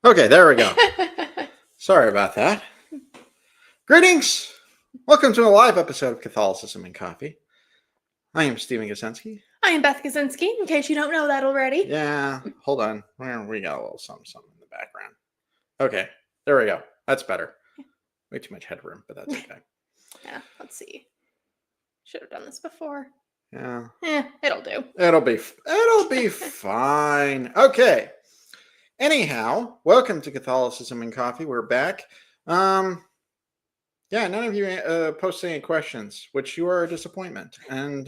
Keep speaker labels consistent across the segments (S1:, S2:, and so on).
S1: Okay, there we go. Sorry about that. Greetings. Welcome to a live episode of Catholicism and Coffee. I am Stephen Gasensky.
S2: I am Beth Kaczynski, in case you don't know that already.
S1: Yeah, hold on. We got a little something in the background. Okay, there we go. That's better. Way too much headroom, but that's okay.
S2: Yeah, let's see. Should have done this before.
S1: Yeah.
S2: It'll do.
S1: It'll be fine. Okay. Anyhow, welcome to Catholicism and Coffee. We're back. Yeah, none of you posted any questions, which you are a disappointment, and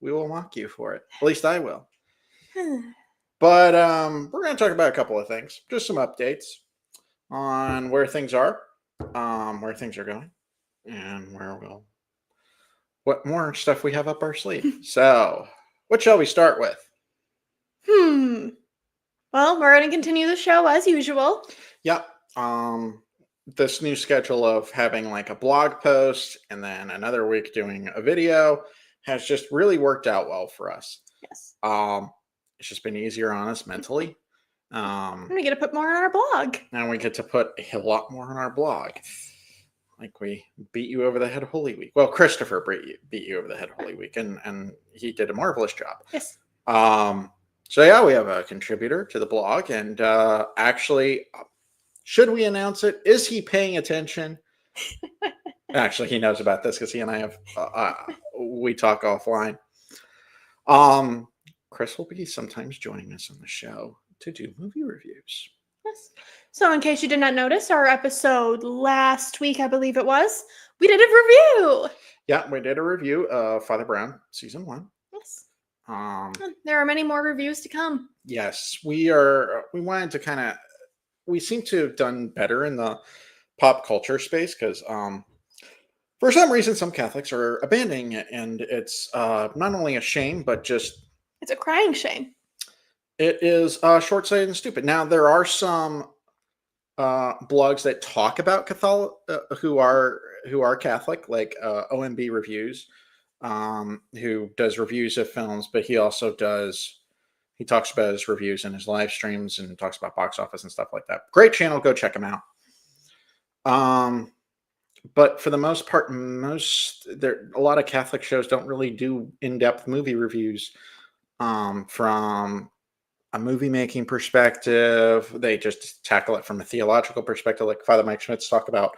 S1: we will mock you for it. At least I will. But we're going to talk about a couple of things, just some updates on where things are, where things are going, and what more stuff we have up our sleeve. So, what shall we start with?
S2: Well, we're going to continue the show as usual.
S1: Yep. This new schedule of having like a blog post and then another week doing a video has just really worked out well for us.
S2: Yes.
S1: It's just been easier on us mentally.
S2: And we get to put more on our blog.
S1: And we get to put a lot more on our blog. Like we beat you over the head Holy Week. Well, Christopher beat you over the head Holy Week, and he did a marvelous job.
S2: Yes.
S1: So yeah, we have a contributor to the blog, and actually, should we announce it? Is he paying attention? Actually, he knows about this because he and I have we talk offline. Chris will be sometimes joining us on the show to do movie reviews.
S2: Yes. So in case you did not notice, our episode last week, I believe it was, we did a review.
S1: Yeah, we did a review of Father Brown season 1.
S2: Yes.
S1: There
S2: are many more reviews to come.
S1: Yes, we wanted to we seem to have done better in the pop culture space because for some reason some Catholics are abandoning it, and it's not only a shame but just
S2: it's a crying shame.
S1: It is short-sighted and stupid. Now there are some blogs that talk about Catholic who are Catholic, like OMB Reviews, who does reviews of films, but he also he talks about his reviews and his live streams and talks about box office and stuff like that. Great channel, go check him out. But for the most part, a lot of Catholic shows don't really do in-depth movie reviews from a movie making perspective. They just tackle it from a theological perspective, like Father Mike Schmitz talked about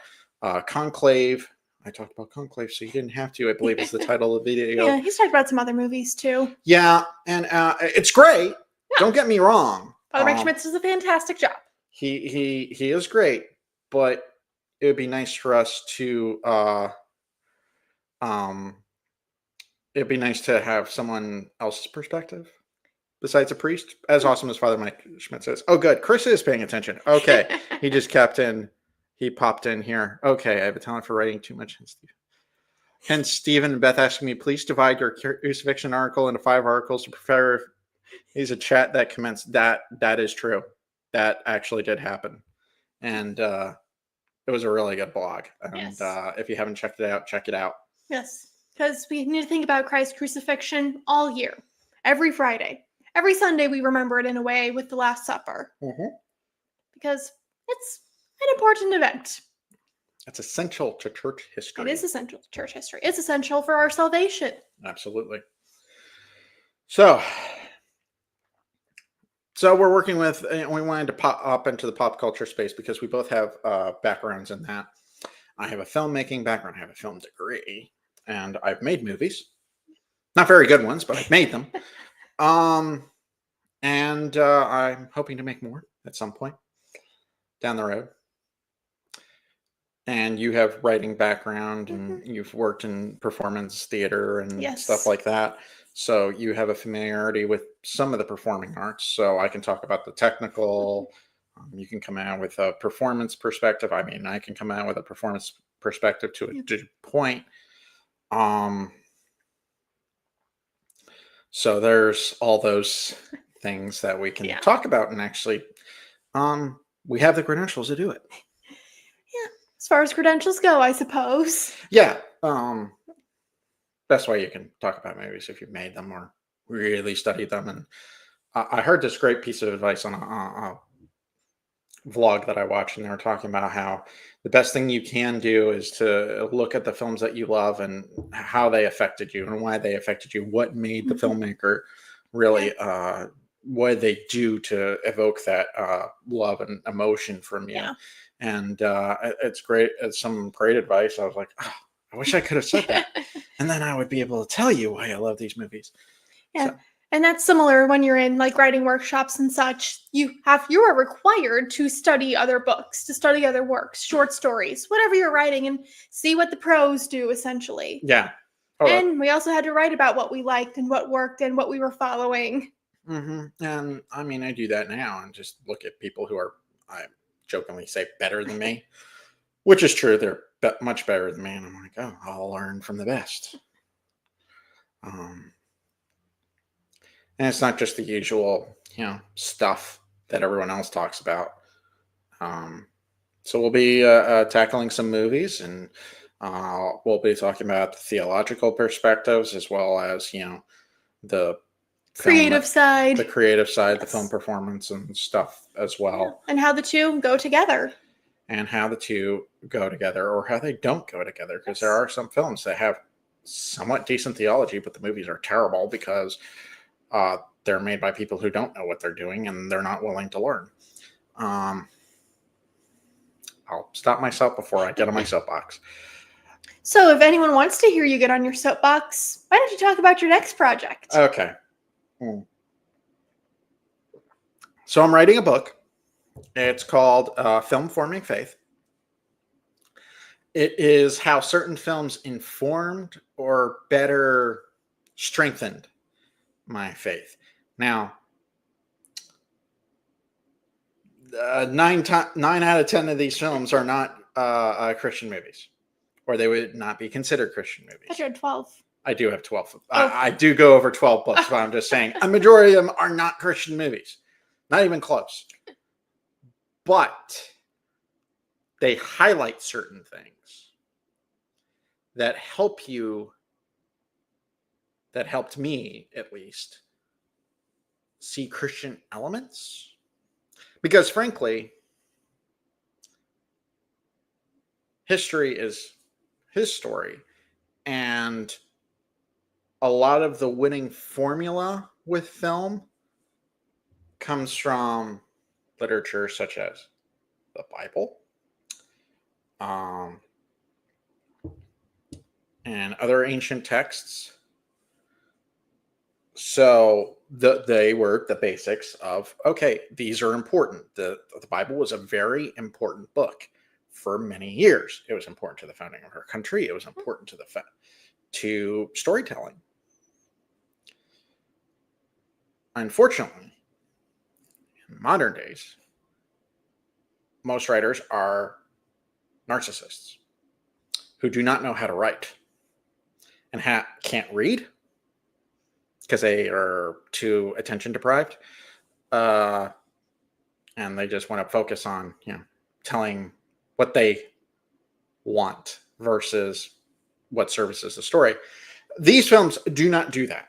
S1: Conclave. I talked about Conclave, so you didn't have to. I believe is the title of the video.
S2: Yeah, he's talked about some other movies too.
S1: Yeah, and it's great. Yeah. Don't get me wrong.
S2: Father Mike Schmitz does a fantastic job.
S1: He is great, but it would be nice for us to it'd be nice to have someone else's perspective besides a priest, as awesome as Father Mike Schmitz is. Oh, good. Chris is paying attention. Okay. He just he popped in here. Okay. I have a talent for writing too much. Hence, Stephen and Beth asking me, please divide your crucifixion article into 5 articles to prepare. He's a chat that commenced. That is true. That actually did happen. And it was a really good blog. And yes. If you haven't checked it out, check it out.
S2: Yes. Because we need to think about Christ's crucifixion all year. Every Friday. Every Sunday we remember it in a way with the Last Supper.
S1: Mm-hmm.
S2: Because it's an important event.
S1: It's essential to church history.
S2: It is essential to church history. It's essential for our salvation.
S1: Absolutely. So we're working with, we wanted to pop up into the pop culture space because we both have backgrounds in that. I have a filmmaking background. I have a film degree. And I've made movies. Not very good ones, but I've made them. And I'm hoping to make more at some point down the road. And you have writing background and you've worked in performance theater and stuff like that. So you have a familiarity with some of the performing arts. So I can talk about the technical. You can come out with a performance perspective. I mean, I can come out with a performance perspective to a point. So there's all those things that we can talk about, and actually we have the credentials to do it.
S2: Yeah, as far as credentials go, I suppose.
S1: Yeah. Best way you can talk about movies if you've made them or really studied them. And I heard this great piece of advice on a vlog that I watched, and they were talking about how the best thing you can do is to look at the films that you love and how they affected you and why they affected you, what made the
S2: Mhm.
S1: filmmaker
S2: Yeah.
S1: really, what did they do to evoke that love and emotion from you.
S2: Yeah.
S1: And it's great. It's some great advice. I was like, oh, I wish I could have said that. And then I would be able to tell you why I love these movies.
S2: Yeah.
S1: So,
S2: And that's similar when you're in like writing workshops and such. You are required to study other books, to study other works, short stories, whatever you're writing, and see what the pros do essentially.
S1: yeah. Oh,
S2: And we also had to write about what we liked and what worked and what we were following.
S1: And I mean, I do that now and just look at people who are, I jokingly say, better than me, which is true. They're much better than me. And I'm like, oh, I'll learn from the best. Um, and it's not just the usual, stuff that everyone else talks about. Um, so we'll be tackling some movies, and we'll be talking about the theological perspectives as well as, the film,
S2: Creative side.
S1: the creative side, the film
S2: Yes.
S1: performance and stuff as
S2: Yeah.
S1: well,
S2: And how the two go together.
S1: and how the two go together or how they don't go together. Because there
S2: Yes.
S1: are some films that have somewhat decent theology, but the movies are terrible because they're made by people who don't know what they're doing and they're not willing to learn. Um, I'll stop myself before I get on my soapbox.
S2: So if anyone wants to hear you get on your soapbox, why don't you talk about your next project?
S1: Okay. So I'm writing a book. It's called Film Forming Faith. It is how certain films informed or better strengthened my faith. Now, 9 out of 10 of these films are not Christian movies, or they would not be considered Christian
S2: I
S1: movies.
S2: had 12.
S1: I do have 12.
S2: Oh.
S1: I do go over 12 books, but I'm just saying a majority of them are not Christian movies. Not even close. But they highlight certain things that help you, that helped me at least, see Christian elements. Because frankly, history is his story. And a lot of the winning formula with film comes from literature such as the Bible, and other ancient texts. So they were the basics of, okay, these are important. The Bible was a very important book for many years. It was important to the founding of our country. It was important to to storytelling. Unfortunately, in modern days, most writers are narcissists who do not know how to write and can't read because they are too attention deprived, and they just want to focus on telling what they want versus what services the story. These films do not do that.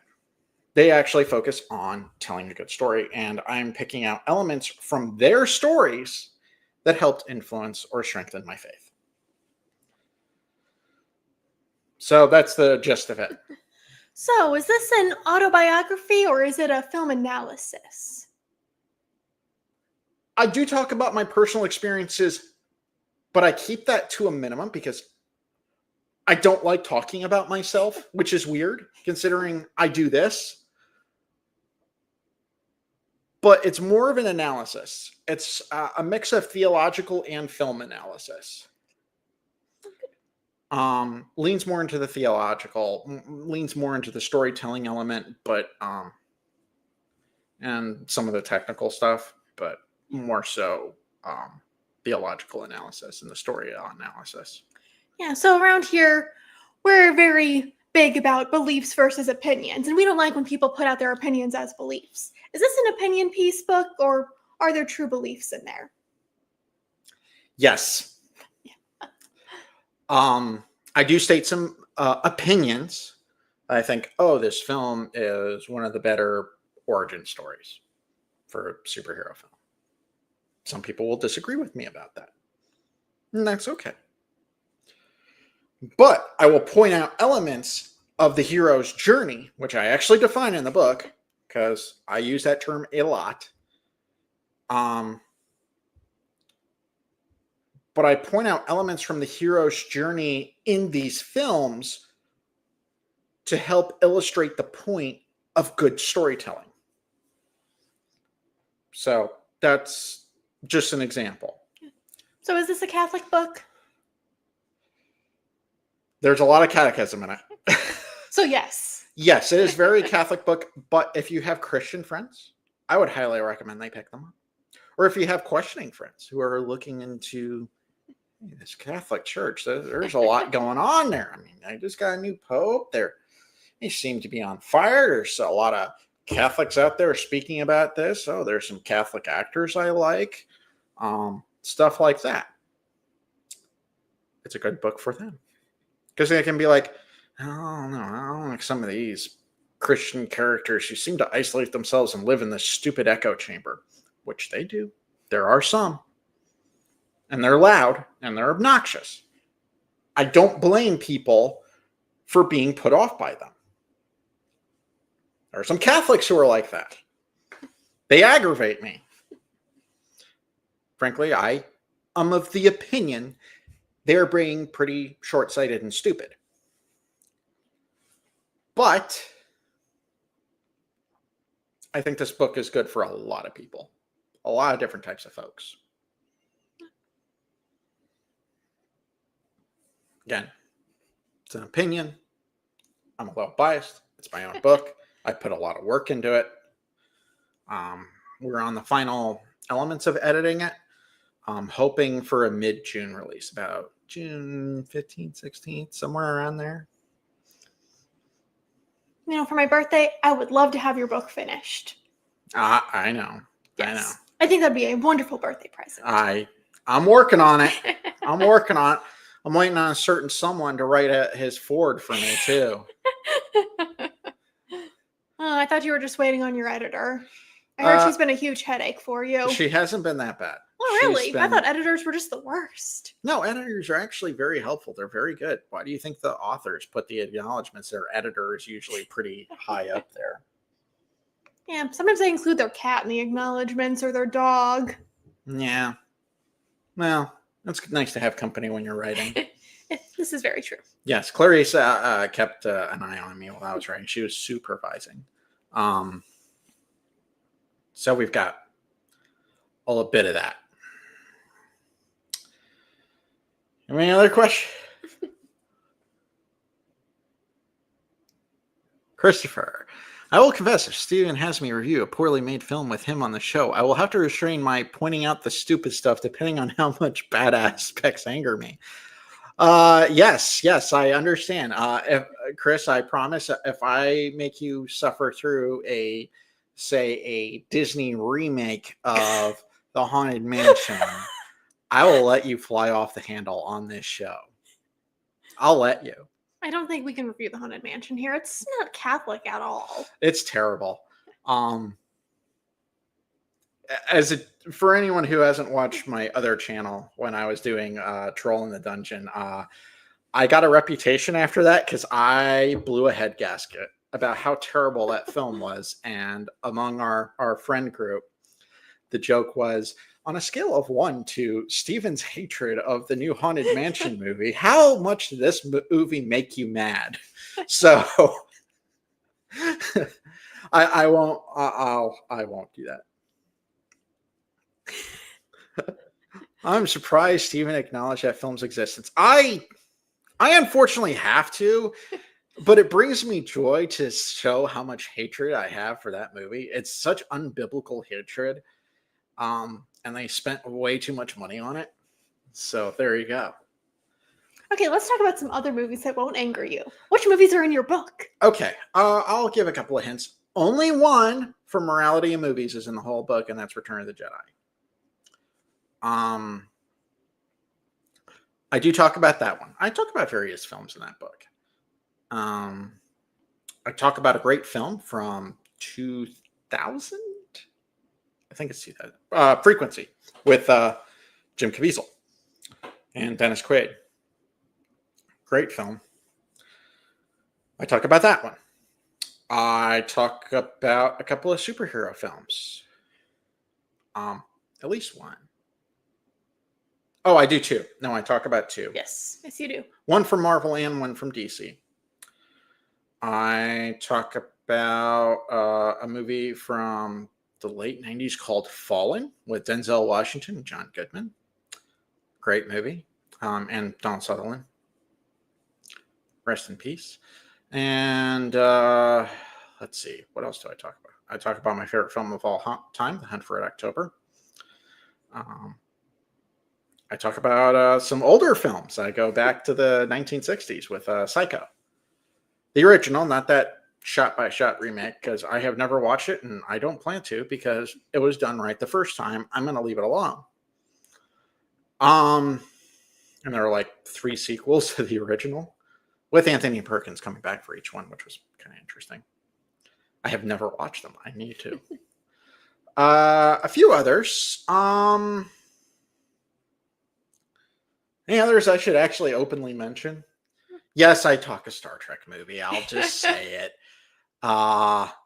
S1: They actually focus on telling a good story, and I'm picking out elements from their stories that helped influence or strengthen my faith. So that's the gist of it.
S2: So, is this an autobiography or is it a film analysis?
S1: I do talk about my personal experiences, but I keep that to a minimum because I don't like talking about myself, which is weird considering I do this. But it's more of an analysis. It's a mix of theological and film analysis. Leans more into the theological, leans more into the storytelling element, but and some of the technical stuff, but more so theological analysis and the story analysis.
S2: Yeah, so around here, we're very big about beliefs versus opinions, and we don't like when people put out their opinions as beliefs. Is this an opinion piece book, or are there true beliefs in there?
S1: Yes. I do state some opinions. I think, oh, this film is one of the better origin stories for a superhero film. Some people will disagree with me about that. And that's okay. But I will point out elements of the hero's journey, which I actually define in the book, because I use that term a lot. But I point out elements from the hero's journey in these films to help illustrate the point of good storytelling. So that's just an example.
S2: So is this a Catholic book?
S1: There's a lot of catechism in it.
S2: So yes.
S1: Yes, it is very Catholic book, but if you have Christian friends, I would highly recommend they pick them up. Or if you have questioning friends who are looking into this Catholic Church, there's a lot going on there. I mean, I just got a new pope. They seem to be on fire. There's a lot of Catholics out there speaking about this. Oh, there's some Catholic actors I like. Stuff like that. It's a good book for them. Because they can be like, oh, no, I don't like some of these Christian characters who seem to isolate themselves and live in this stupid echo chamber, which they do. There are some. And they're loud and they're obnoxious. I don't blame people for being put off by them. There are some Catholics who are like that. They aggravate me. Frankly, I am of the opinion they're being pretty short-sighted and stupid. But I think this book is good for a lot of people. A lot of different types of folks. Again, it's an opinion. I'm a little biased. It's my own book. I put a lot of work into it. We're on the final elements of editing it. I'm hoping for a mid-June release, about June 15th, 16th, somewhere around there.
S2: You know, for my birthday, I would love to have your book finished.
S1: I know.
S2: Yes.
S1: I know.
S2: I think that'd be a wonderful birthday present.
S1: I'm working on it. I'm working on it. I'm waiting on a certain someone to write his Ford for me, too.
S2: I thought you were just waiting on your editor. I heard she's been a huge headache for you.
S1: She hasn't been that bad.
S2: Oh, really? I thought editors were just the worst.
S1: No, editors are actually very helpful. They're very good. Why do you think the authors put the acknowledgments? Their editor is usually pretty high up there.
S2: Yeah, sometimes they include their cat in the acknowledgments or their dog.
S1: Yeah. Well, it's nice to have company when you're writing.
S2: This is very true.
S1: Yes, Clarice kept an eye on me while I was writing. She was supervising. So we've got a little bit of that. Any other question? Christopher, I will confess, if Steven has me review a poorly made film with him on the show, I will have to restrain my pointing out the stupid stuff depending on how much bad aspects anger me. Yes, I understand. Chris, I promise if I make you suffer through a Disney remake of The Haunted Mansion, I will let you fly off the handle on this show. I'll let you.
S2: I don't think we can review The Haunted Mansion here. It's not Catholic at all.
S1: It's terrible. For anyone who hasn't watched my other channel when I was doing Troll in the Dungeon, I got a reputation after that because I blew a head gasket about how terrible that film was. And among our friend group, the joke was, on a scale of 1 to Steven's hatred of the new Haunted Mansion movie, how much did this movie make you mad? So I won't do that. I'm surprised Steven acknowledged that film's existence. I unfortunately have to, but it brings me joy to show how much hatred I have for that movie. It's such unbiblical hatred. And they spent way too much money on it. So there you go.
S2: Okay, let's talk about some other movies that won't anger you. Which movies are in your book?
S1: Okay, I'll give a couple of hints. Only one for morality in movies is in the whole book, and that's Return of the Jedi. I do talk about that one. I talk about various films in that book. I talk about a great film from 2000. I think it's Frequency with Jim Caviezel and Dennis Quaid. Great film. I talk about that one. I talk about a couple of superhero films. At least one. Oh, I do too. No, I talk about two.
S2: Yes, you do.
S1: One from Marvel and one from DC. I talk about a movie from the late 90s called Fallen with Denzel Washington and John Goodman. Great movie. And Donald Sutherland. Rest in peace. And let's see. What else do I talk about? I talk about my favorite film of all time, The Hunt for Red October. I talk about some older films. I go back to the 1960s with Psycho. The original, not that shot-by-shot remake, because I have never watched it, and I don't plan to, because it was done right the first time. I'm going to leave it alone. And there are like 3 sequels to the original, with Anthony Perkins coming back for each one, which was kind of interesting. I have never watched them. I need to. A few others. Any others I should actually openly mention? Yes, I talk a Star Trek movie. I'll just say it.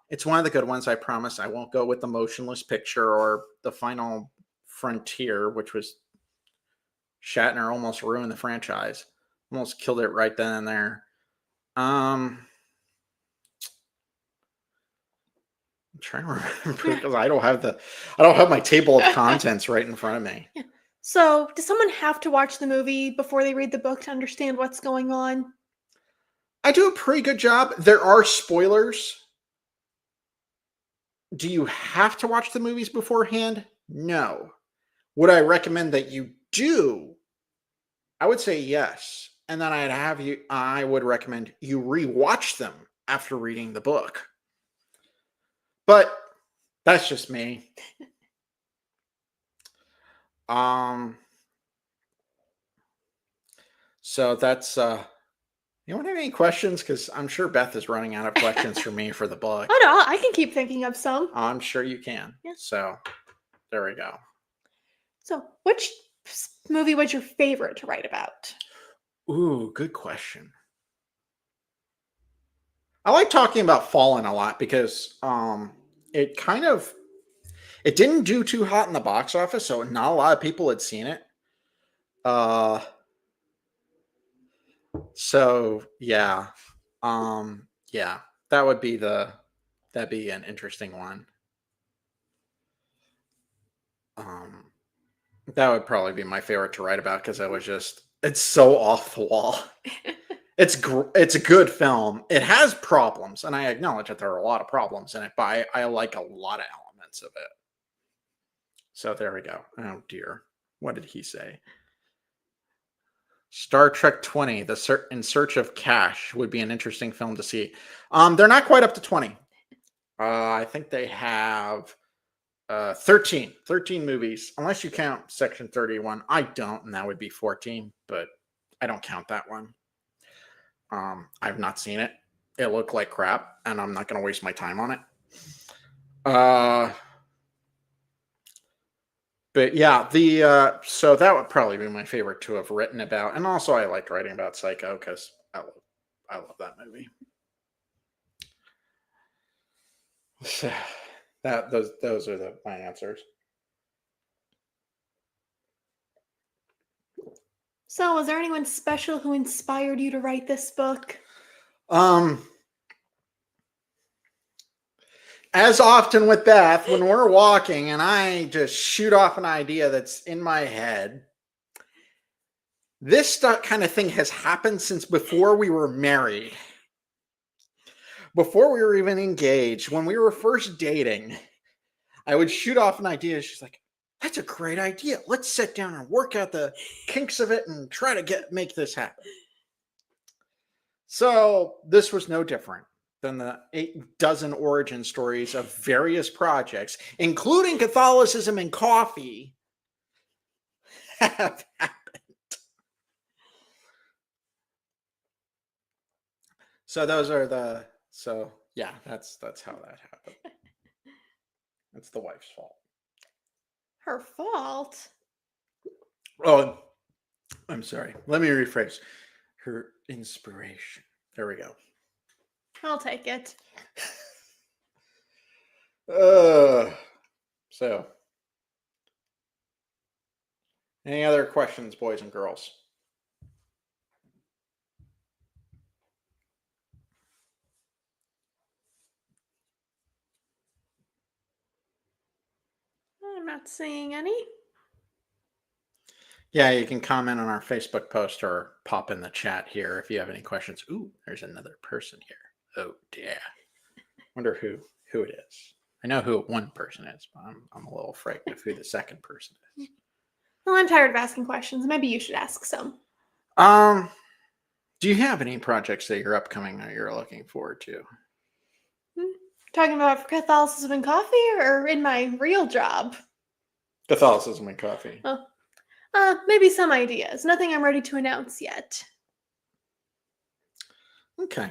S1: It's one of the good ones, I promise. I won't go with the Motionless Picture or The Final Frontier, which was Shatner almost ruined the franchise. Almost killed it right then and there. I'm trying to remember because I don't have my table of contents right in front of me.
S2: Yeah. So, does someone have to watch the movie before they read the book to understand what's going on?
S1: I do a pretty good job. There are spoilers. Do you have to watch the movies beforehand? No. Would I recommend that you do? I would say yes. And then I would recommend you rewatch them after reading the book. But that's just me. So that's you don't have any questions? Because I'm sure Beth is running out of questions for me for the book.
S2: Oh no, I can keep thinking of some.
S1: I'm sure you can.
S2: Yeah.
S1: So there we go.
S2: So, which movie was your favorite to write about?
S1: Ooh, good question. I like talking about Fallen a lot because it didn't do too hot in the box office, so not a lot of people had seen it. So yeah. Yeah, that'd be an interesting one. That would probably be my favorite to write about because it's so off the wall. It's a good film. It has problems, and I acknowledge that there are a lot of problems in it, but I like a lot of elements of it. So there we go. Oh dear, what did he say? Star Trek 20, In Search of Cash would be an interesting film to see. They're not quite up to 20. I think they have 13 movies, unless you count Section 31. I don't, and that would be 14, but I don't count that one. I've not seen it. It looked like crap, and I'm not going to waste my time on it. But yeah, so that would probably be my favorite to have written about, and also I liked writing about Psycho because I love that movie. So those are my answers.
S2: So, was there anyone special who inspired you to write this book?
S1: As often with Beth, when we're walking and I just shoot off an idea that's in my head, this kind of thing has happened since before we were married. Before we were even engaged, when we were first dating, I would shoot off an idea. She's like, that's a great idea. Let's sit down and work out the kinks of it and try to make this happen. So this was no different than the 8 dozen origin stories of various projects, including Catholicism and Coffee, have happened. So that's how that happened. It's the wife's fault.
S2: Her fault?
S1: Oh, I'm sorry. Let me rephrase. Her inspiration. There we go.
S2: I'll take it.
S1: So, any other questions, boys and girls?
S2: I'm not seeing any.
S1: Yeah, you can comment on our Facebook post or pop in the chat here if you have any questions. Ooh, there's another person here. Oh, yeah. Wonder who it is. I know who one person is, but I'm a little afraid of who the second person is.
S2: Well, I'm tired of asking questions. Maybe you should ask some.
S1: Do you have any projects that you're upcoming that you're looking forward to?
S2: Talking about for Catholicism and Coffee or in my real job?
S1: Catholicism and Coffee.
S2: Maybe some ideas. Nothing I'm ready to announce yet.
S1: Okay,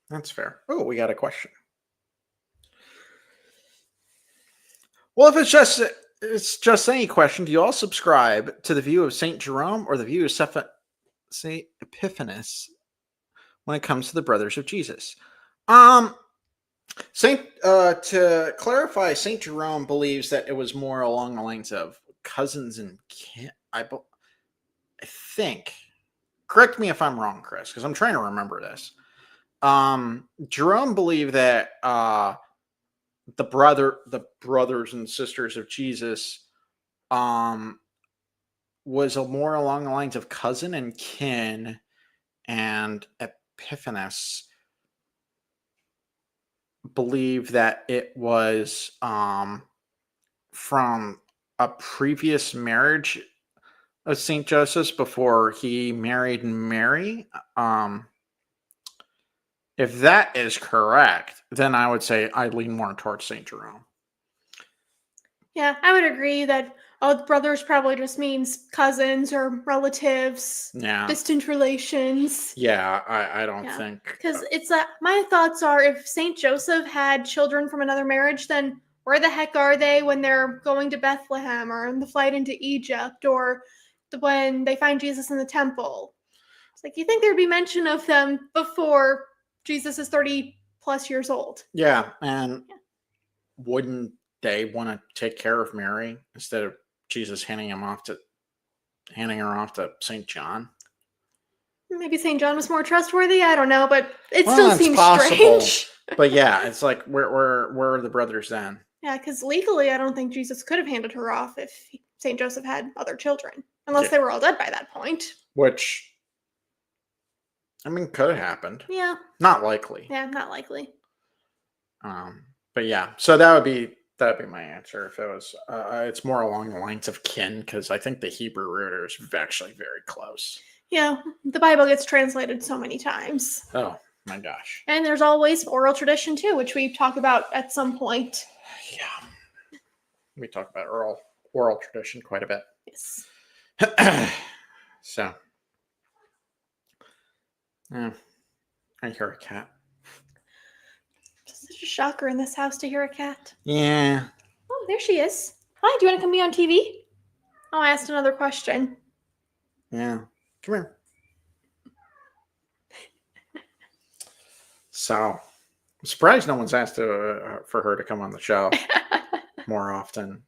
S1: that's fair. Oh, we got a question. Well, if it's just any question, do you all subscribe to the view of Saint Jerome or the view of Saint Epiphanes when it comes to the brothers of Jesus? To clarify, Saint Jerome believes that it was more along the lines of cousins and kin. I think. Correct me if I'm wrong, Chris, because I'm trying to remember this. Jerome believed that the brothers and sisters of Jesus was more along the lines of cousin and kin, and Epiphanes believed that it was from a previous marriage of Saint Joseph's before he married Mary. If that is correct, then I would say I lean more towards Saint Jerome.
S2: Yeah, I would agree that the brothers probably just means cousins or relatives,
S1: Yeah.
S2: distant relations.
S1: Yeah, I don't think.
S2: Because it's my thoughts are if Saint Joseph had children from another marriage, then where the heck are they when they're going to Bethlehem or on the flight into Egypt or when they find Jesus in the temple? It's like you think there'd be mention of them before Jesus is 30 plus years old.
S1: Yeah, and wouldn't they want to take care of Mary instead of Jesus handing her off to Saint John?
S2: Maybe Saint John was more trustworthy. I don't know, but it still seems strange.
S1: But yeah, it's like where are the brothers then?
S2: Yeah, because legally, I don't think Jesus could have handed her off if Saint Joseph had other children, unless they were all dead by that point.
S1: Which, I mean, could have happened.
S2: Yeah.
S1: Not likely.
S2: Yeah, not likely.
S1: But yeah, so that'd be my answer if it was. It's more along the lines of kin because I think the Hebrew root is actually very close.
S2: Yeah, the Bible gets translated so many times.
S1: Oh my gosh!
S2: And there's always oral tradition too, which we talk about at some point.
S1: Yeah, we talk about oral tradition quite a bit.
S2: Yes.
S1: So, I hear a cat.
S2: It's such a shocker in this house to hear a cat.
S1: Yeah.
S2: Oh, there she is. Hi, do you want to come be on TV? Oh, I asked another question.
S1: Yeah. Come here. So, I'm surprised no one's asked for her to come on the show more often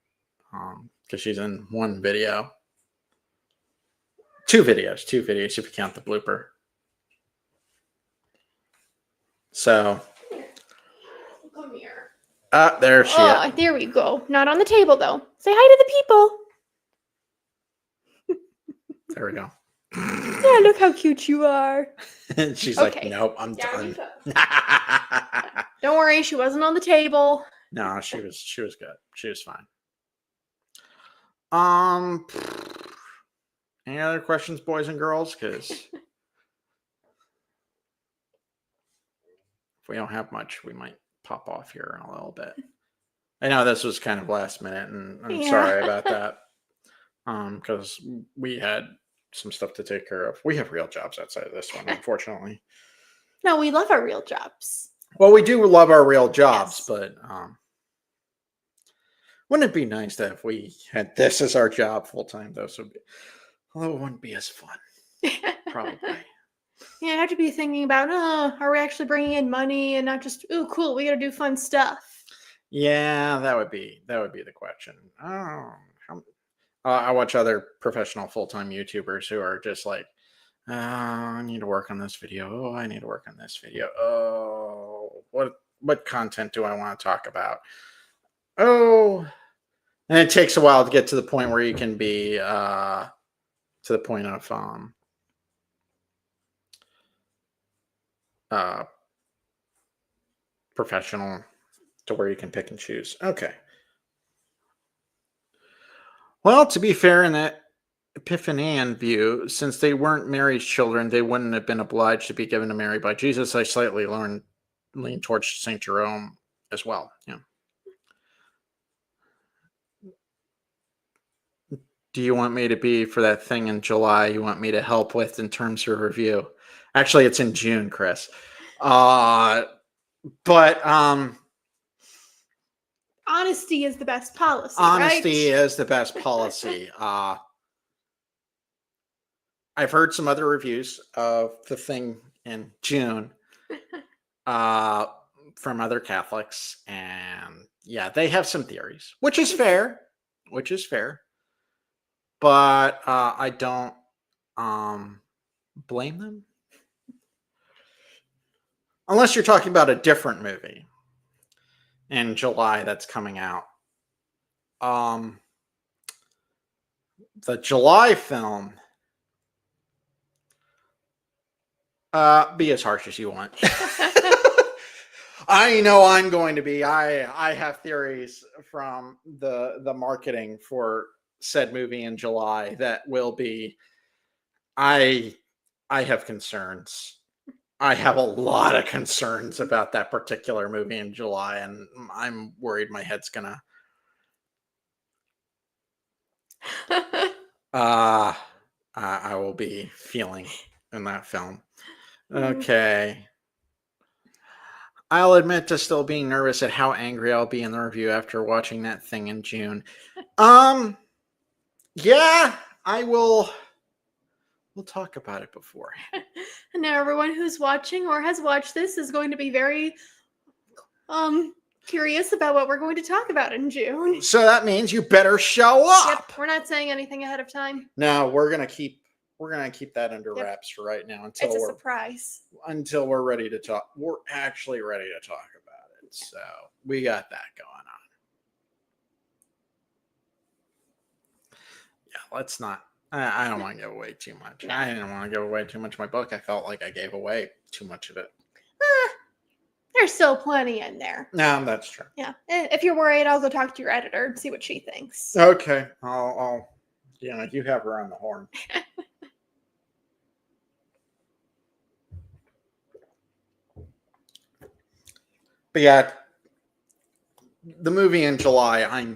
S1: because she's in one video. Two videos if you count the blooper. So,
S2: come here.
S1: There she is.
S2: There we go. Not on the table though. Say hi to the people.
S1: There we go.
S2: Yeah, look how cute you are.
S1: And she's like, nope, I'm done.
S2: Don't worry, she wasn't on the table.
S1: No, she was good. She was fine. Any other questions, boys and girls? Because if we don't have much, we might pop off here in a little bit. I know this was kind of last minute, and I'm sorry about that. Because we had some stuff to take care of. We have real jobs outside of this one, unfortunately.
S2: No, we love our real jobs.
S1: Well, we do love our real jobs, but Wouldn't it be nice that if we had this as our job full time, though? Although it wouldn't be as fun, probably.
S2: Yeah, I have to be thinking about, oh, are we actually bringing in money and not just, oh, cool, we got to do fun stuff.
S1: Yeah, that would be the question. Oh, I watch other professional full time YouTubers who are just like, oh, I need to work on this video. Oh, I need to work on this video. Oh, what content do I want to talk about? Oh, and it takes a while to get to the point where you can be to the point of uh, professional to where you can pick and choose. Okay. Well, to be fair, in that Epiphanian view, since they weren't Mary's children, they wouldn't have been obliged to be given to Mary by Jesus. I slightly lean towards Saint Jerome as well. Yeah. Do you want me to be for that thing in July you want me to help with in terms of review? Actually, it's in June, Chris. But
S2: Honesty is the best policy,
S1: honesty
S2: right?
S1: is the best policy. I've heard some other reviews of the thing in June from other Catholics, and yeah, they have some theories, which is fair. But I don't blame them. Unless you're talking about a different movie in July that's coming out. The July film, be as harsh as you want. I know I'm going to be. I have theories from the marketing for said movie in July that will be. I have concerns. I have a lot of concerns about that particular movie in July, and I'm worried my head's gonna. I will be feeling in that film. Okay. I'll admit to still being nervous at how angry I'll be in the review after watching that thing in June. Yeah, I will. We'll talk about it beforehand.
S2: And now everyone who's watching or has watched this is going to be very curious about what we're going to talk about in June.
S1: So that means you better show up.
S2: Yep, we're not saying anything ahead of time.
S1: No, we're gonna keep that under wraps for right now until
S2: it's a surprise.
S1: Until we're ready to talk. We're actually ready to talk about it. So we got that going on. Yeah, let's not. I don't want to give away too much. I didn't want to give away too much of my book. I felt like I gave away too much of it.
S2: There's still plenty in there.
S1: No, that's true.
S2: Yeah. If you're worried, I'll go talk to your editor and see what she thinks.
S1: Okay. I'll you have her on the horn. But yeah, the movie in July,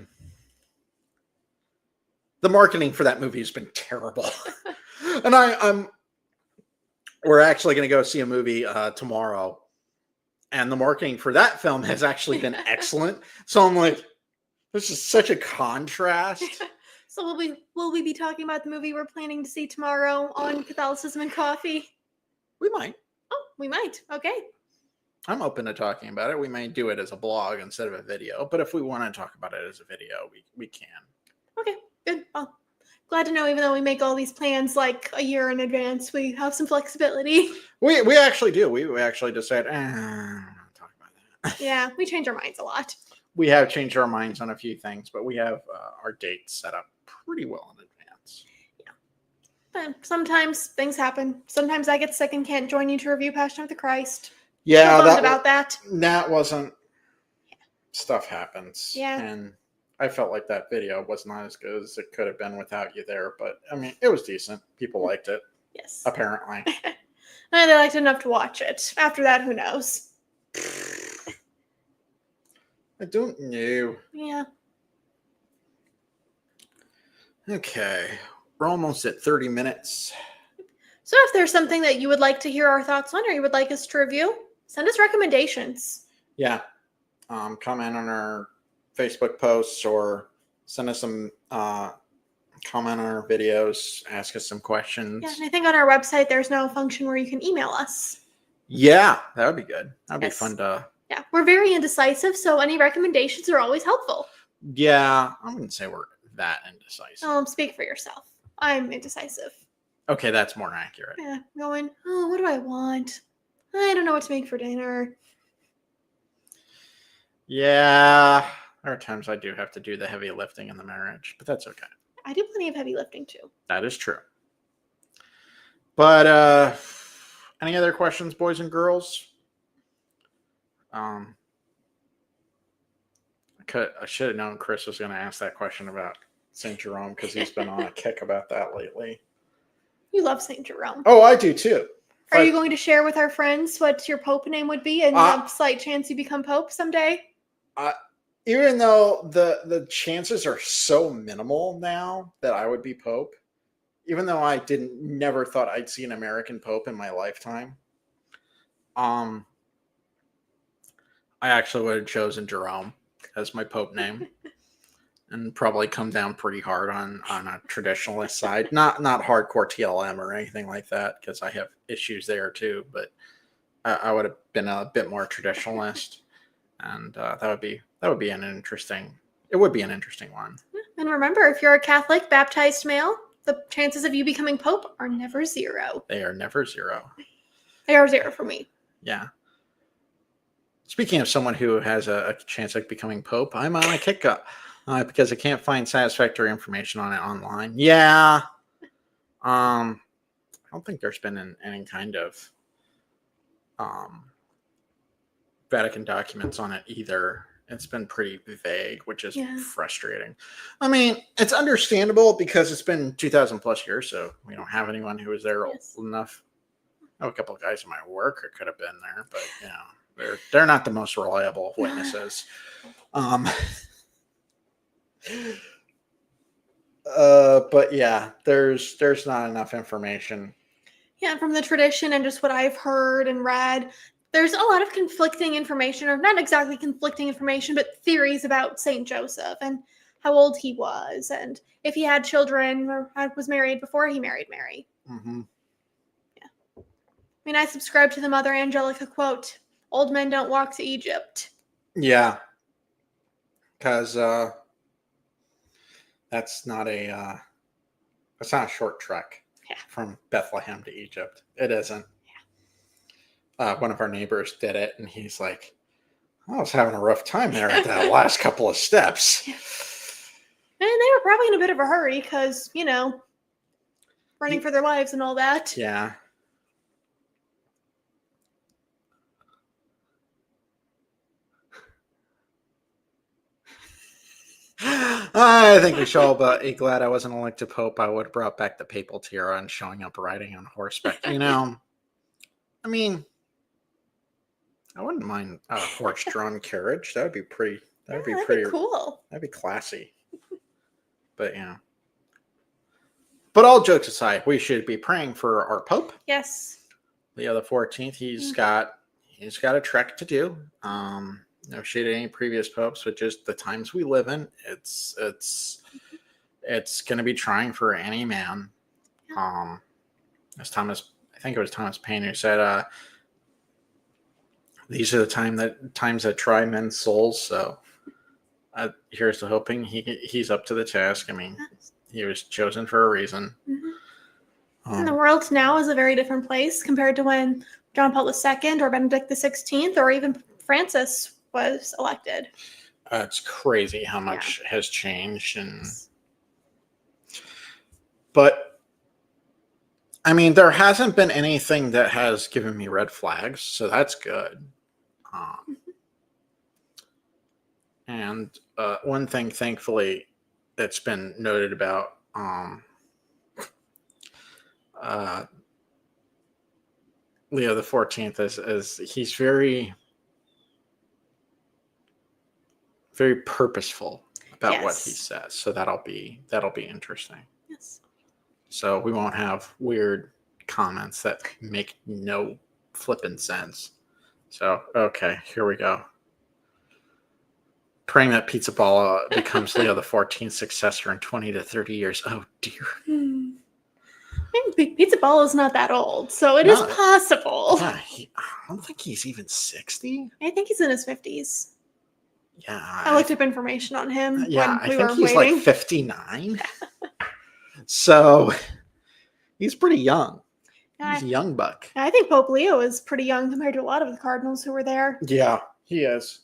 S1: the marketing for that movie has been terrible. And we're actually going to go see a movie tomorrow. And the marketing for that film has actually been excellent. So I'm like, this is such a contrast.
S2: So will we be talking about the movie we're planning to see tomorrow on Catholicism and Coffee?
S1: We might.
S2: Oh, we might. Okay.
S1: I'm open to talking about it. We may do it as a blog instead of a video. But if we want to talk about it as a video, we can. Okay.
S2: Good. Well, glad to know even though we make all these plans like a year in advance, we have some flexibility.
S1: We actually do. We actually decide, I don't talk about that.
S2: Yeah, we change our minds a lot.
S1: We have changed our minds on a few things, but we have our dates set up pretty well in advance.
S2: Yeah. But sometimes things happen. Sometimes I get sick and can't join you to review Passion of the Christ.
S1: Yeah,
S2: about that.
S1: That wasn't. Yeah. Stuff happens.
S2: Yeah.
S1: And I felt like that video was not as good as it could have been without you there. But, I mean, it was decent. People liked it.
S2: Yes.
S1: Apparently.
S2: And they liked it enough to watch it. After that, who knows?
S1: I don't know.
S2: Yeah.
S1: Okay. We're almost at 30 minutes.
S2: So if there's something that you would like to hear our thoughts on or you would like us to review, send us recommendations.
S1: Yeah. Comment on our Facebook posts or send us some comment on our videos, ask us some questions.
S2: Yeah, and I think on our website there's now a function where you can email us.
S1: Yeah, that would be good. That'd be
S2: Yes.
S1: fun to.
S2: Yeah, we're very indecisive, so any recommendations are always helpful.
S1: Yeah, I wouldn't say we're that indecisive.
S2: Speak for yourself. I'm indecisive.
S1: Okay, that's more accurate.
S2: Yeah, going, oh, what do I want? I don't know what to make for dinner.
S1: Yeah, there are times I do have to do the heavy lifting in the marriage, but that's okay.
S2: I do plenty of heavy lifting too.
S1: That is true. But any other questions, boys and girls? I should have known Chris was going to ask that question about St. Jerome because he's been on a kick about that lately.
S2: You love St. Jerome.
S1: Oh, I do too.
S2: Are you going to share with our friends what your Pope name would be and the slight chance you become Pope someday?
S1: Even though the chances are so minimal now that I would be Pope, even though I never thought I'd see an American Pope in my lifetime, I actually would have chosen Jerome as my Pope name. And probably come down pretty hard on a traditionalist side. Not hardcore TLM or anything like that, because I have issues there too. But I would have been a bit more traditionalist, and that would be an interesting. It would be an interesting one.
S2: And remember, if you're a Catholic baptized male, the chances of you becoming Pope are never zero.
S1: They are never zero.
S2: They are zero for me.
S1: Yeah. Speaking of someone who has a chance of becoming Pope, I'm on a kick up. Because I can't find satisfactory information on it online. Yeah. I don't think there's been any kind of Vatican documents on it either. It's been pretty vague, which is frustrating. I mean, it's understandable because it's been 2,000 plus years, so we don't have anyone who was there old enough. I have a couple of guys in my work who could have been there, but they're not the most reliable witnesses. But yeah, there's not enough information.
S2: Yeah, from the tradition and just what I've heard and read, there's a lot of conflicting information, or not exactly conflicting information, but theories about Saint Joseph and how old he was, and if he had children or was married before he married Mary.
S1: Mm-hmm.
S2: Yeah, I mean, I subscribe to the Mother Angelica quote: "Old men don't walk to Egypt."
S1: Yeah, because that's not a short trek from Bethlehem to Egypt. It isn't. Yeah. One of our neighbors did it, and he's like, I was having a rough time there at that last couple of steps.
S2: Yeah. And they were probably in a bit of a hurry because, running for their lives and all that.
S1: Yeah. I think we should all be glad I wasn't elected Pope. I would have brought back the papal tiara and showing up riding on horseback. I mean, I wouldn't mind a horse-drawn carriage. That would be pretty. That'd be
S2: cool.
S1: That'd be classy. But But all jokes aside, we should be praying for our Pope.
S2: Yes.
S1: Leo the 14th. He's got a trek to do. No shade at any previous popes, but just the times we live in, it's going to be trying for any man. As I think it was Thomas Paine who said, these are the times that try men's souls. So here's to hoping he's up to the task. I mean, he was chosen for a reason.
S2: Mm-hmm. And the world now is a very different place compared to when John Paul II or Benedict XVI or even Francis was elected.
S1: It's crazy how much has changed, but I mean, there hasn't been anything that has given me red flags, so that's good. And one thing, thankfully, that's been noted about Leo the 14th is he's very, very purposeful about what he says. So that'll be interesting.
S2: Yes.
S1: So we won't have weird comments that make no flippin' sense. So, okay, here we go. Praying that Pizza Balla becomes Leo the 14th successor in 20 to 30 years. Oh, dear.
S2: I think Pizza Ball is not that old, so it is
S1: No.
S2: possible.
S1: Yeah, I don't think he's even 60.
S2: I think he's in his 50s.
S1: Yeah.
S2: I looked up information on him
S1: Yeah,
S2: when
S1: I
S2: we
S1: think
S2: were
S1: he's
S2: waiting.
S1: like 59. So he's pretty young. He's a young buck.
S2: I think Pope Leo is pretty young compared to a lot of the cardinals who were there.
S1: Yeah, he is.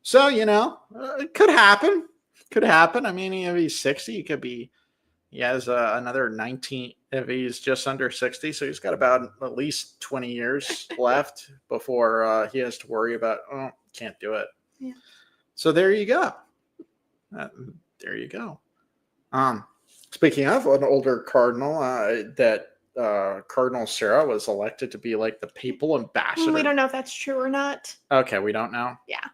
S1: So, it could happen. Could happen. I mean, if he's 60, he has another 19 if he's just under 60. So he's got about at least 20 years left before he has to worry about, can't do it.
S2: Yeah.
S1: So there you go. There you go. Speaking of an older cardinal, Cardinal Sarah was elected to be like the papal ambassador.
S2: We don't know if that's true or not.
S1: Okay, we don't know.
S2: Yeah.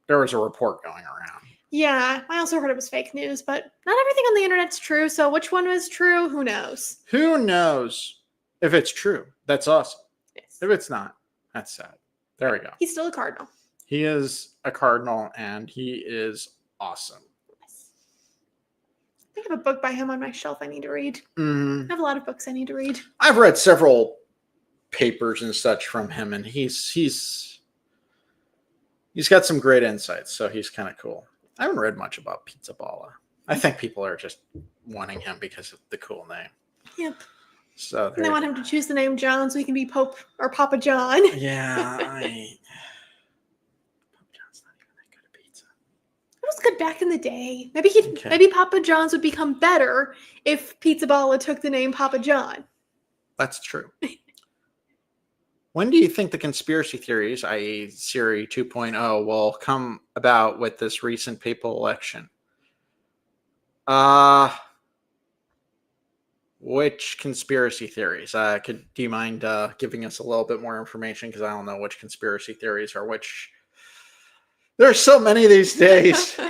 S1: There was a report going around.
S2: Yeah, I also heard it was fake news, but not everything on the internet's true. So which one was true? Who knows?
S1: Who knows if it's true? That's awesome.
S2: Yes.
S1: If it's not, that's sad. There we go.
S2: He's still a cardinal.
S1: He is a cardinal, and he is awesome.
S2: Yes. I think I have a book by him on my shelf I need to read.
S1: Mm-hmm.
S2: I have a lot of books I need to read.
S1: I've read several papers and such from him, and he's got some great insights, so he's kind of cool. I haven't read much about Pizza Balla. I think people are just wanting him because of the cool name.
S2: Yep.
S1: So
S2: and they want him to choose the name John so he can be Pope or Papa John.
S1: Yeah, Papa John's not even that good at pizza.
S2: It was good back in the day. Maybe Papa John's would become better if Pizza Balla took the name Papa John.
S1: That's true. When do you think the conspiracy theories, i.e. Siri 2.0, will come about with this recent papal election? Which conspiracy theories? Do you mind giving us a little bit more information? Because I don't know which conspiracy theories are which. There's so many these days.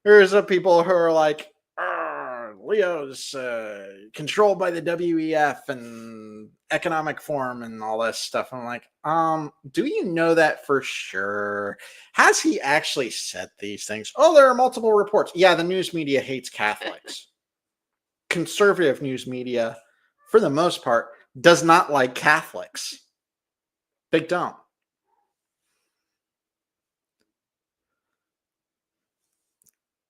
S1: There's people who are like, Leo's controlled by the WEF and economic forum and all this stuff. I'm like, do you know that for sure? Has he actually said these things? Oh, there are multiple reports. Yeah, the news media hates Catholics. Conservative news media, for the most part, does not like Catholics. They don't.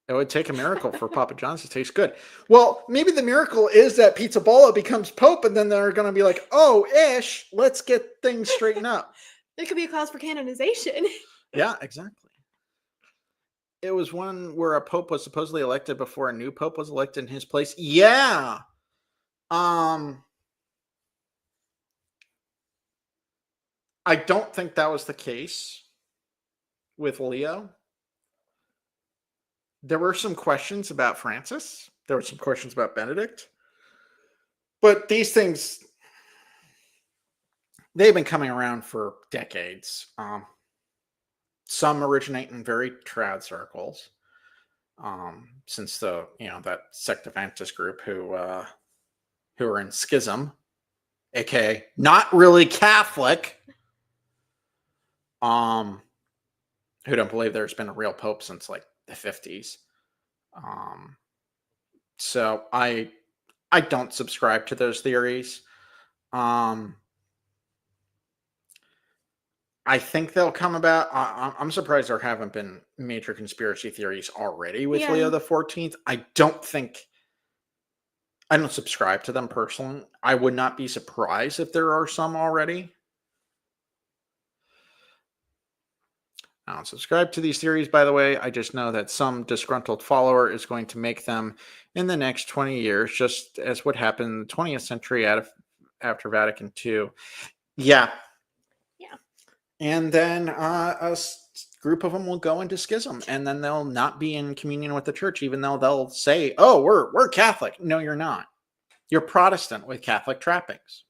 S1: It would take a miracle for Papa John's to taste good. Well, maybe the miracle is that Pizza Balla becomes Pope, and then they're going to be like, let's get things straightened up.
S2: It could be a cause for canonization.
S1: Yeah, exactly. It was one where a Pope was supposedly elected before a new Pope was elected in his place. Yeah. I don't think that was the case with Leo. There were some questions about Francis. There were some questions about Benedict. But these things, they've been coming around for decades. Some originate in very trad circles. Since that Sectavantis group who are in schism, aka not really Catholic, who don't believe there's been a real Pope since like the 50s. So I don't subscribe to those theories. I think they'll come about. I'm surprised there haven't been major conspiracy theories already with Leo the 14th. I don't subscribe to them personally. I would not be surprised if there are some already. I don't subscribe to these theories, by the way. I just know that some disgruntled follower is going to make them in the next 20 years, just as what happened in the 20th century after Vatican II. Yeah. And then a group of them will go into schism, and then they'll not be in communion with the church, even though they'll say, "Oh, we're Catholic." No, you're not. You're Protestant with Catholic trappings.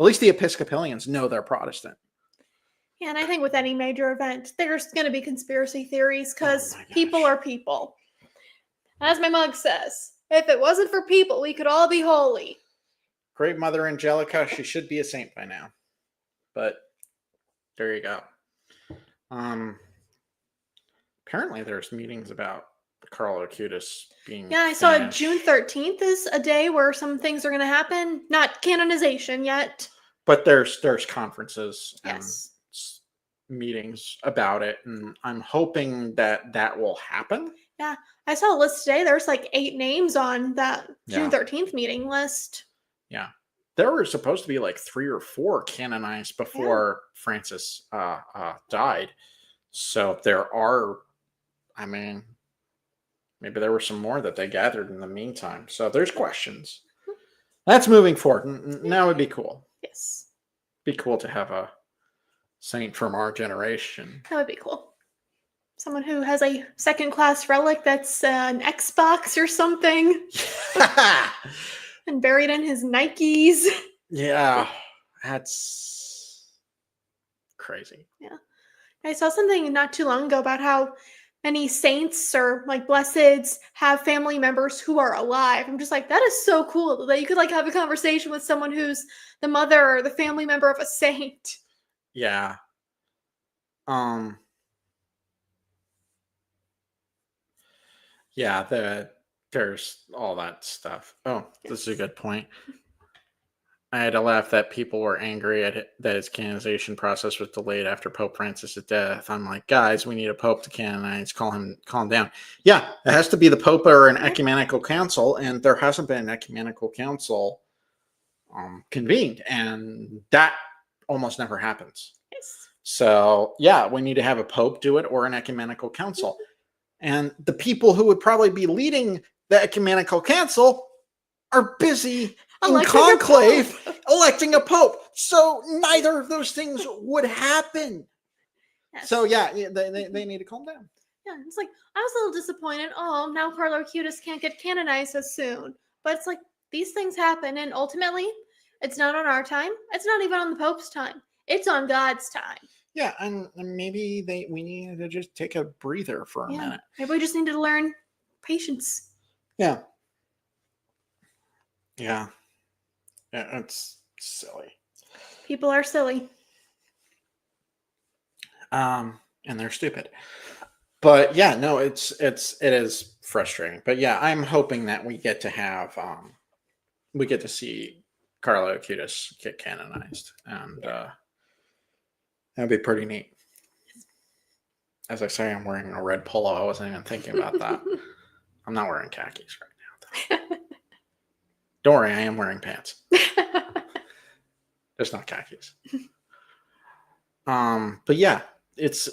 S1: At least the Episcopalians know they're Protestant.
S2: Yeah, and I think with any major event, there's going to be conspiracy theories because people are people. As my mug says, if it wasn't for people, we could all be holy.
S1: Great Mother Angelica, she should be a saint by now. But there you go. Apparently, there's meetings about Carlo Acutis being.
S2: Yeah, I saw
S1: finished.
S2: June 13th is a day where some things are going to happen. Not canonization yet.
S1: But there's conferences and
S2: Yes.
S1: meetings about it, and I'm hoping that will happen.
S2: Yeah, I saw a list today. There's like 8 names on that June
S1: Yeah.
S2: 13th meeting list.
S1: Yeah. There were supposed to be like 3 or 4 canonized before Francis died. So there are, I mean, maybe there were some more that they gathered in the meantime. So there's questions. That's moving forward. Now would be cool.
S2: Yes.
S1: Be cool to have a saint from our generation.
S2: That would be cool. Someone who has a second-class relic that's an Xbox or something and buried in his Nikes.
S1: Yeah, that's crazy.
S2: Yeah. I saw something not too long ago about how many saints or like blesseds have family members who are alive. I'm just like, that is so cool that you could like have a conversation with someone who's the mother or the family member of a saint.
S1: Yeah. Yeah, there's all that stuff. Oh, this is a good point. I had to laugh that people were angry at it, that his canonization process was delayed after Pope Francis' death. I'm like, guys, we need a pope to canonize. Calm down. Yeah, it has to be the pope or an ecumenical council, and there hasn't been an ecumenical council convened, and that almost never happens.
S2: Yes.
S1: So yeah, we need to have a pope do it or an ecumenical council. And the people who would probably be leading the ecumenical council are busy in conclave electing a pope. So neither of those things would happen.
S2: Yes.
S1: So yeah, they need to calm down.
S2: Yeah, it's like I was a little disappointed. Oh, now Carlo Acutis can't get canonized so soon. But it's like these things happen, and ultimately, it's not on our time. It's not even on the Pope's time. It's on God's time.
S1: Yeah, and maybe we need to just take a breather for a minute.
S2: Maybe we just need to learn patience.
S1: Yeah. Yeah. Yeah, it's silly.
S2: People are silly.
S1: And they're stupid. But yeah, no, it is frustrating. But yeah, I'm hoping that we get to have we get to see Carlo Acutis get canonized, and that'd be pretty neat. As I say, I'm wearing a red polo. I wasn't even thinking about that. I'm not wearing khakis right now, though. Don't worry, I am wearing pants. Just not khakis. But yeah, it's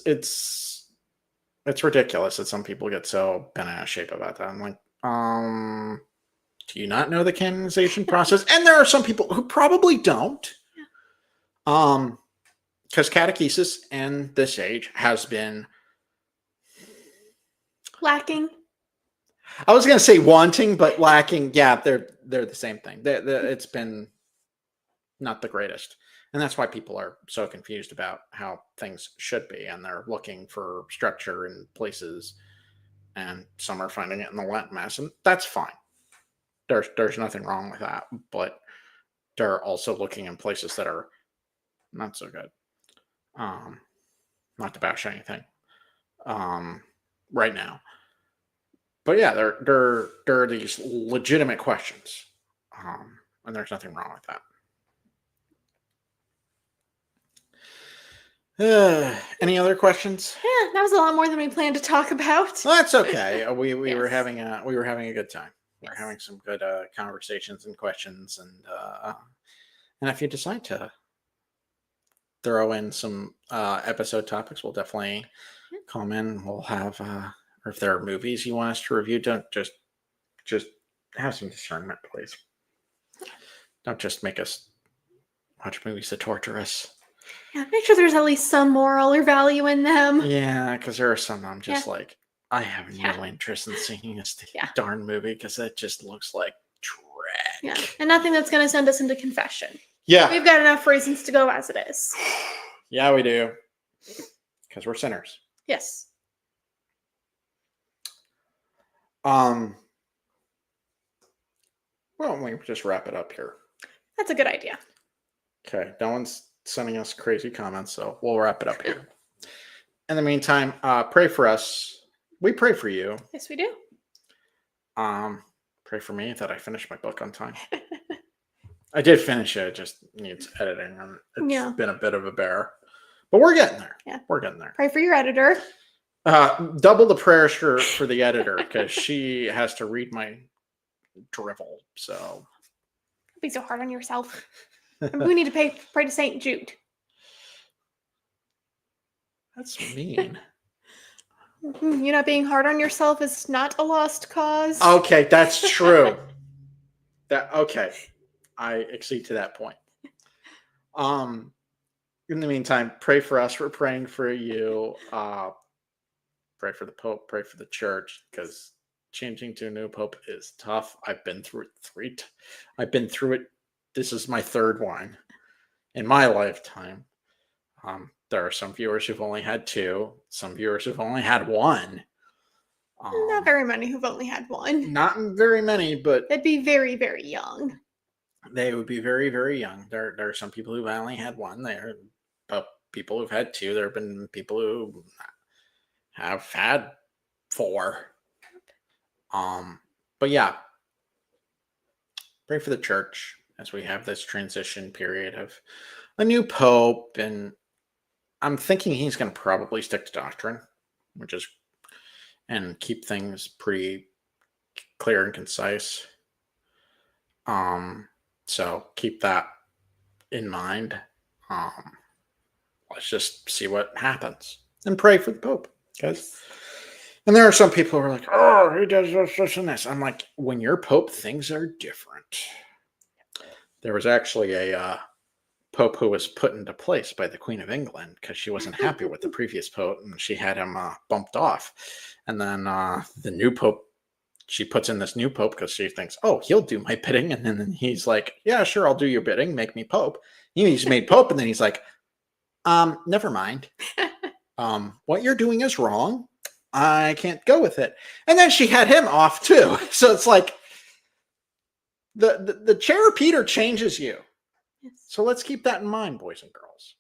S1: ridiculous that some people get so bent out of shape about that. I'm like, do you not know the canonization process? And there are some people who probably don't. Because catechesis in this age has been
S2: lacking.
S1: I was going to say wanting, but lacking. Yeah, they're the same thing. It's been not the greatest. And that's why people are so confused about how things should be. And they're looking for structure in places. And some are finding it in the Latin Mass. And that's fine. There's nothing wrong with that. But they're also looking in places that are not so good. Not to bash anything right now. But yeah, there are these legitimate questions. And there's nothing wrong with that. Any other questions?
S2: Yeah, that was a lot more than we planned to talk about.
S1: Well, that's okay. We
S2: Yes.
S1: were having a good time.
S2: Yes.
S1: We're having some good conversations and questions, and if you decide to throw in some episode topics, we'll definitely come in. We'll have, or if there are movies you want us to review, don't just have some discernment, please. Don't just make us watch movies to torture us.
S2: Yeah, make sure there's at least some moral or value in them.
S1: Yeah, because there are some I'm just like, I have no interest in seeing this darn movie because it just looks like dreck.
S2: Yeah, and nothing that's going to send us into confession.
S1: Yeah.
S2: We've got enough reasons to go as it is.
S1: Yeah, we do. Because we're sinners.
S2: Yes.
S1: Well, we just wrap it up here.
S2: That's a good idea.
S1: Okay, no one's sending us crazy comments, so we'll wrap it up here. In the meantime, pray for us We pray for you.
S2: Yes, we do.
S1: Pray for me that I finish my book on time. I did finish it. It just needs editing, and it's been a bit of a bear. But we're getting there.
S2: Yeah.
S1: We're getting there.
S2: Pray for your editor.
S1: Double the prayers for the editor, because she has to read my drivel. So
S2: Don't be so hard on yourself. We need to pray to Saint Jude.
S1: That's mean.
S2: You not being hard on yourself is not a lost cause.
S1: Okay, that's true. Okay. I accede to that point. In the meantime, pray for us. We're praying for you. Pray for the Pope. Pray for the Church, because changing to a new Pope is tough. I've been through it I've been through it. This is my third one in my lifetime. There are some viewers who've only had 2. Some viewers who've only had 1.
S2: Not very many who've only had 1.
S1: Not very many, but
S2: they'd be very, very young.
S1: They would be very, very young. There are some people who've only had 1. There are people who've had 2. There have been people who have had 4. But yeah, pray for the Church as we have this transition period of a new Pope, and I'm thinking he's going to probably stick to doctrine, and keep things pretty clear and concise. So keep that in mind. Let's just see what happens and pray for the Pope, guys. And there are some people who are like, "Oh, he does this and this." I'm like, when you're Pope, things are different. There was actually a Pope who was put into place by the Queen of England because she wasn't happy with the previous Pope, and she had him bumped off. And then the new Pope, she puts in this new Pope because she thinks, oh, he'll do my bidding. And then he's like, yeah, sure, I'll do your bidding. Make me Pope. He's made Pope, and then he's like, never mind. What you're doing is wrong. I can't go with it. And then she had him off too. So it's like the chair Peter changes you. So let's keep that in mind, boys and girls.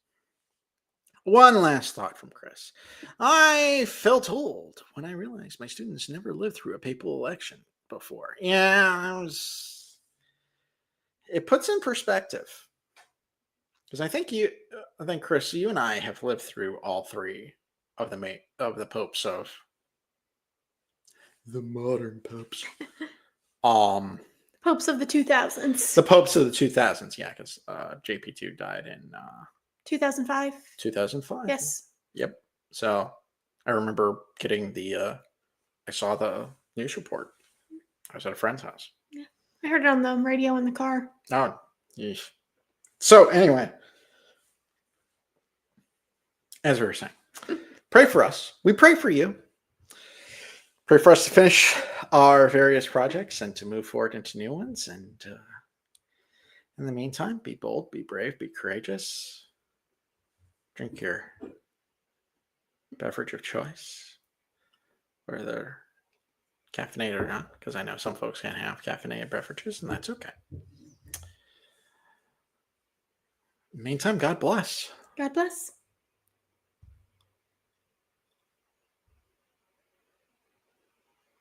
S1: One last thought from Chris. I felt old when I realized my students never lived through a papal election before. Yeah, it puts in perspective. Because I think Chris, you and I have lived through all 3 of the popes of the modern popes.
S2: Popes of the 2000s.
S1: The popes of the 2000s, yeah, because JP2 died in
S2: 2005.
S1: 2005.
S2: Yes.
S1: Yep. So I remember getting I saw the news report. I was at a friend's house.
S2: Yeah. I heard it on the radio in the car.
S1: Oh, yeesh. So anyway, as we were saying, pray for us. We pray for you. Pray for us to finish our various projects and to move forward into new ones. And in the meantime, be bold, be brave, be courageous. Drink your beverage of choice, whether caffeinated or not, because I know some folks can't have caffeinated beverages, and that's okay. In the meantime, God bless.
S2: God bless.